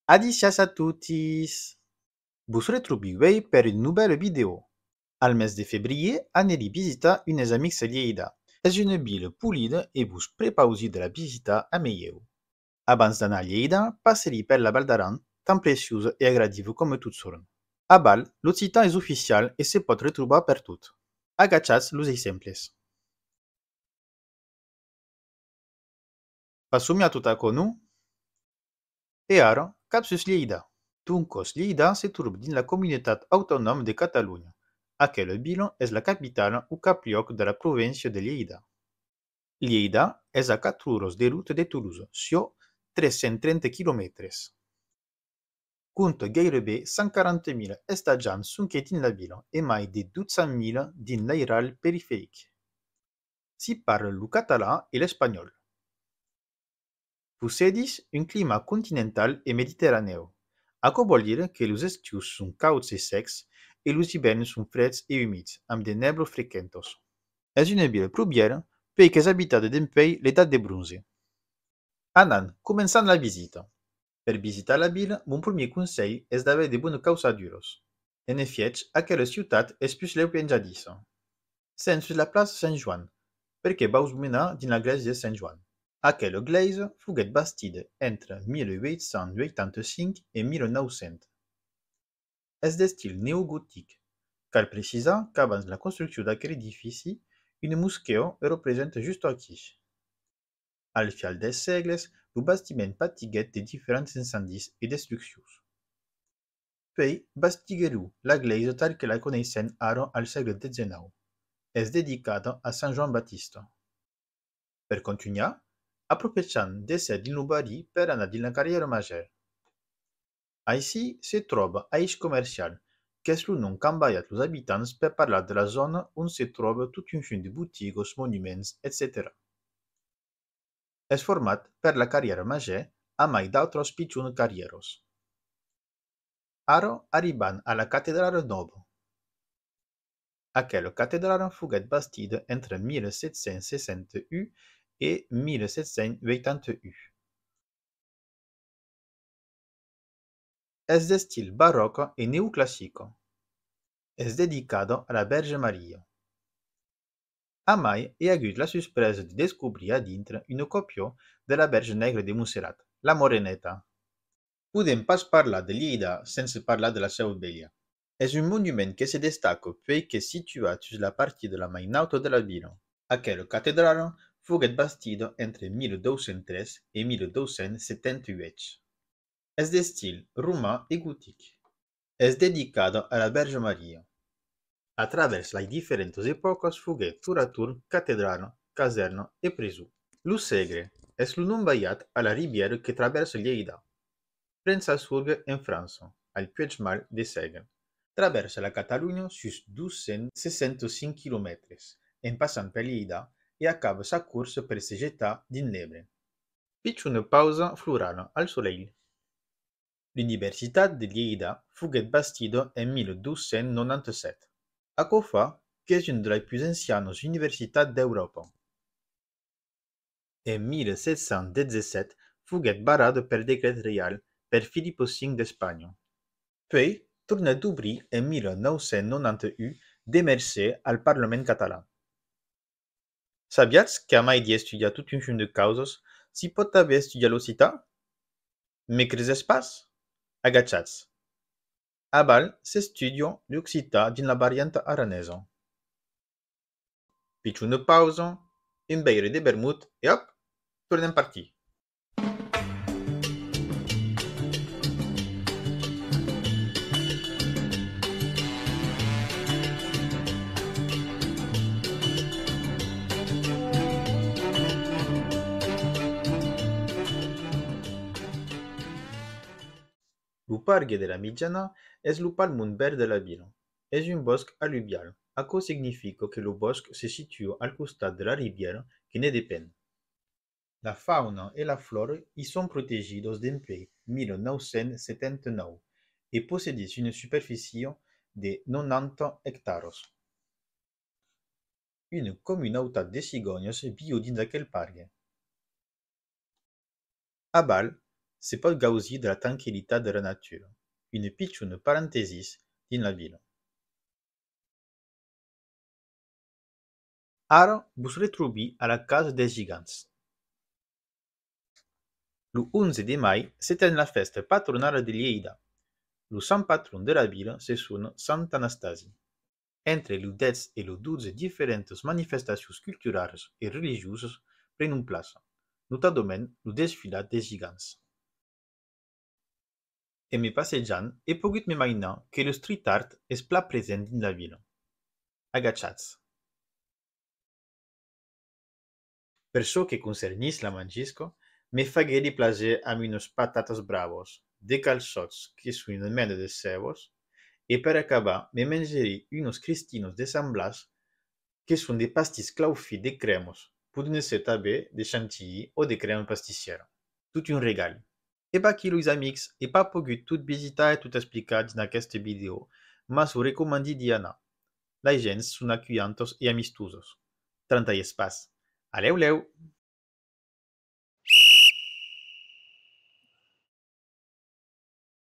Adicias a tutis! Vos retrouvez per une nouvelle vidéo. Al mes de février, aneli visita unes amics a Lleida. És una ville polida e vos prepausi de la visita a meieu. Abans d'anar a Lleida, passeri per la Val d'Aran, tan preciosa e agradiva com tot solen. A Val, l'occitan és oficial e se pot retrobar per tot. Agachatz los exemples. Passumi a tot a conu? E ara, cap sus Lleida. Duncos Lleida se trouve din la comunitat autonome de Catalunya. Aquela vila és la capital ou cap lloc de la província de Lleida. Lleida és a 4 hores de route de Toulouse, sur 330 km. Compte gairebé 140.000 estatjants sunque din la vila e mai de 12.000 din l'airal periferic. Si parle lo català e l'espanyol. Possedis un climat continental e mediterraneu. Açò vol dir que los estius són cauds e secs e los hiverns són freds e humits, amb de neblos freqüentos. És una vila pluviera perquè és habitada dempuèi l'edat de bronze. Anant, començant la visita. Per visitar la vila, mon primer consell és d'haver de bones calçadures. En efecte, aquella ciutat és plus leu penjadissa. Sense la plaça Sant Joan, perquè vaus menar din la església de Sant Joan. Aquella església foguèt bastida entre 1885 e 1900. És d'estil neogòtic, cal precisar qu'abans la construcció d'aquell edifici, una mosquea es representa just aquí. Al final dels segles, el bastiment patiguèt de diferents incendis i destruccions. Puis, bastiguéreu l'església tal que la coneixem ara al segle XIX. És dedicada a Sant Joan Baptista. Per continuar, aprovechant d'ésser din lo barri per anar din la carriera major. Així se troba Aix Comercial, que és lo nom qu'han ballat los habitants per parlar de la zona on se troba tot un munt de botigues, monuments, etc. És format per la carriera major a mai d'altres pitjors carrieres. Ara arribant a la catedral nova. Aquella catedral foguèt bastida entre 1761 e 1781. És d'estil barroc e neoclàssic. És dedicada a la Verge Maria. A mai hi ha hagut la sorpresa de descobrir a dintre una còpia de la Verge Negra de Montserrat, la Moreneta. Podem pas parlar de Lleida sense parlar de la Seu Vella. És un monument que se destaca perquè és situat sus la partie de la mai alta de la vila. Aquella catedral foguèt bastida entre 1203 e 1278. És d'estil romà e gòtic. És dedicada a la Verge Maria. A través les diferentes èpoques foguèt tour catedral, caserna e presó. Lo Segre és lo nom ballat a la riviera que traversa Lleida. Pren sa source en França, al Puigmal de Segre. Traversa la Catalunya sus 265 km, en passant per Lleida e acaba sa cursa per se jetar din l'Ebre. Pitch una pausa floral al soleil. L'Universitat de Lleida foguèt bastida en 1297. Açò fa que és una de les plus ancianes universitats d'Europa. En 1717 foguèt barrada per decret reial per Filippo V d'Espanya. Puis, tornat d'obrir en 1991 de mercè al Parlament català. Sabiatz que a mai d'estudiar tot un munt de causes, si pot haver estudiat l'occità? Me creses pas? Agachatz. A Val s'estudia l'occità din la variante aranesa. Pitch una pausa, un beire de vermut e hop, tornem partir. Lo Parc de la Mitjana és lo palmon verd de la vila. És un bosc alluvial. Açò significa que lo bosc se situa al costat de la riviera que ne depèn. La fauna e la flora hi són protegides dempuèi 1979 e possedís una superfície de 90 hectares. Una comunitat de cigonyes viu dins aquell parc. A Val se pot gaudir de la tranquil·litat de la natura, une pitjuna parentesi din la vila. Ara vos retrobi a la casa des gigants. Le 11 de mai s'éteint la festa patronale de Lleida. Le sant patron de la vila se sona Sant Anastasi. Entre le 10 et le 12 diferentes manifestacions culturals et religieuses prenen place, notadament le desfilat des gigants. En me passejant, he pogut m'imaginar que le street art és pla present dins la vila. Agachats. Per çò que concernís la mangisco, me fagueri plager amb unes patates bravos, de calçots que són una mena de cebos, e per acabar me mengeri unos cristinos de Sant Blas que són de pastís claufits de cremos, podent ser també de chantilly o de crema pastissiera. Tot un regal. E aquí, los amics, he pas pogut tot visitar e tot explicar en aquesta vídeo, mas ho recomandi d'anar. La gens són acollantos e amistosos. 30 pas. Aleu, leu!